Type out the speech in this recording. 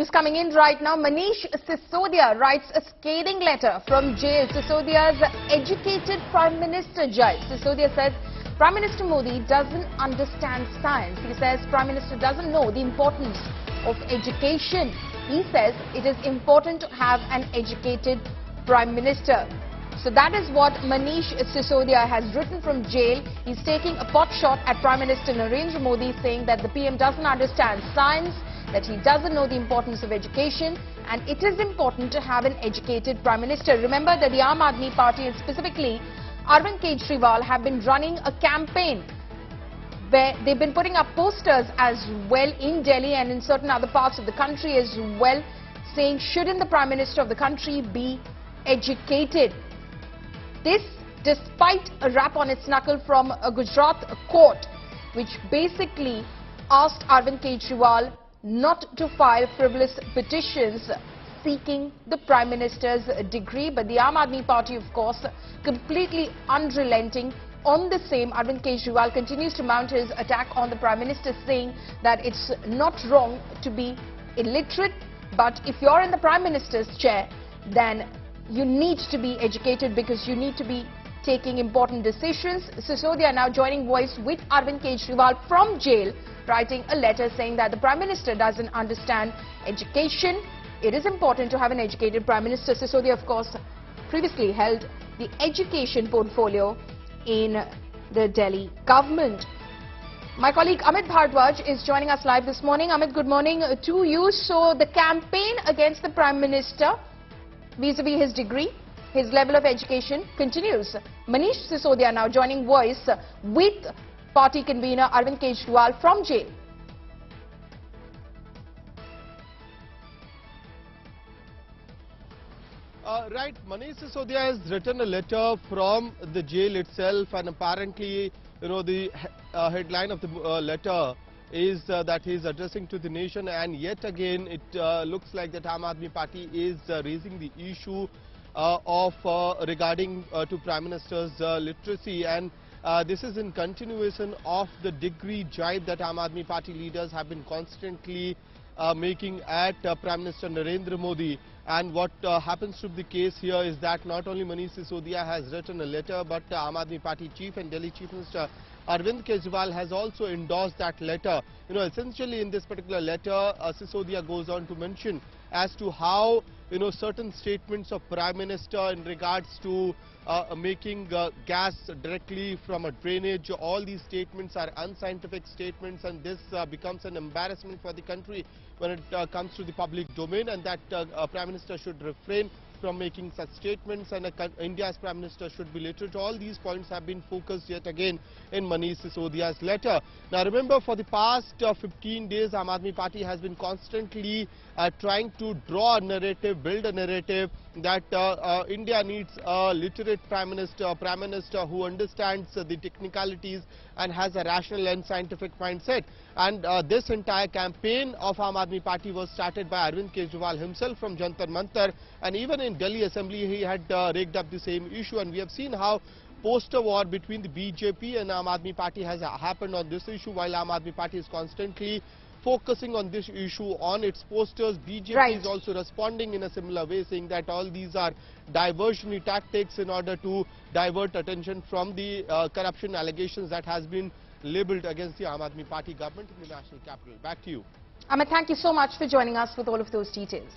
News coming in right now. Manish Sisodia writes a scathing letter from jail. Sisodia's educated Prime Minister judge. Sisodia says Prime Minister Modi doesn't understand science. He says Prime Minister doesn't know the importance of education. He says it is important to have an educated Prime Minister. So that is what Manish Sisodia has written from jail. He's taking a pot shot at Prime Minister Narendra Modi, saying that the PM doesn't understand science, that he doesn't know the importance of education, and it is important to have an educated Prime Minister. Remember that the Aam Aadmi Party, and specifically Arvind Kejriwal, have been running a campaign where they've been putting up posters as well in Delhi and in certain other parts of the country as well, saying shouldn't the Prime Minister of the country be educated? This despite a rap on its knuckle from a Gujarat court, which basically asked Arvind Kejriwal not to file frivolous petitions seeking the Prime Minister's degree. But the Aam Aadmi Party, of course, completely unrelenting on the same. Arvind Kejriwal continues to mount his attack on the Prime Minister, saying that it's not wrong to be illiterate, but if you're in the Prime Minister's chair, then you need to be educated because you need to be taking important decisions. Sisodia now joining voice with Arvind Kejriwal from jail, writing a letter saying that the Prime Minister doesn't understand education. It is important to have an educated Prime Minister. Sisodia, of course, previously held the education portfolio in the Delhi government. My colleague Amit Bhardwaj is joining us live this morning. Amit, good morning to you. So the campaign against the Prime Minister vis-a-vis his degree, his level of education continues. Manish Sisodia now joining voice with party convener Arvind Kejriwal from jail. Right, Manish Sisodia has written a letter from the jail itself, and apparently, the headline of the letter is that he is addressing to the nation, and yet again it looks like that Aam Aadmi Party is raising the issue of regarding to Prime Minister's literacy, and this is in continuation of the degree jibe that Aam Aadmi Party leaders have been constantly making at Prime Minister Narendra Modi. And what happens to the case here is that not only Manish Sisodia has written a letter, but Aam Aadmi Party chief and Delhi Chief Minister Arvind Kejriwal has also endorsed that letter. Essentially in this particular letter, Sisodia goes on to mention as to how, certain statements of Prime Minister in regards to making gas directly from a drainage, all these statements are unscientific statements, and this becomes an embarrassment for the country when it comes to the public domain, and that Prime Minister should refrain from making such statements, and India's Prime Minister should be literate. All these points have been focused yet again in Manish Sisodia's letter. Now remember, for the past 15 days, Aam Aadmi Party has been constantly trying to draw a narrative, build a narrative that India needs a literate Prime Minister who understands the technicalities and has a rational and scientific mindset. And this entire campaign of Aam Aadmi Party was started by Arvind Kejriwal himself from Jantar Mantar, and even in Delhi Assembly he had raked up the same issue, and we have seen how poster war between the BJP and Aam Aadmi Party has happened on this issue. While Aam Aadmi Party is constantly focusing on this issue on its posters, BJP is also responding in a similar way, saying that all these are diversionary tactics in order to divert attention from the corruption allegations that has been labelled against the Aam Aadmi Party government in the national capital. Back to you. Amit, thank you so much for joining us with all of those details.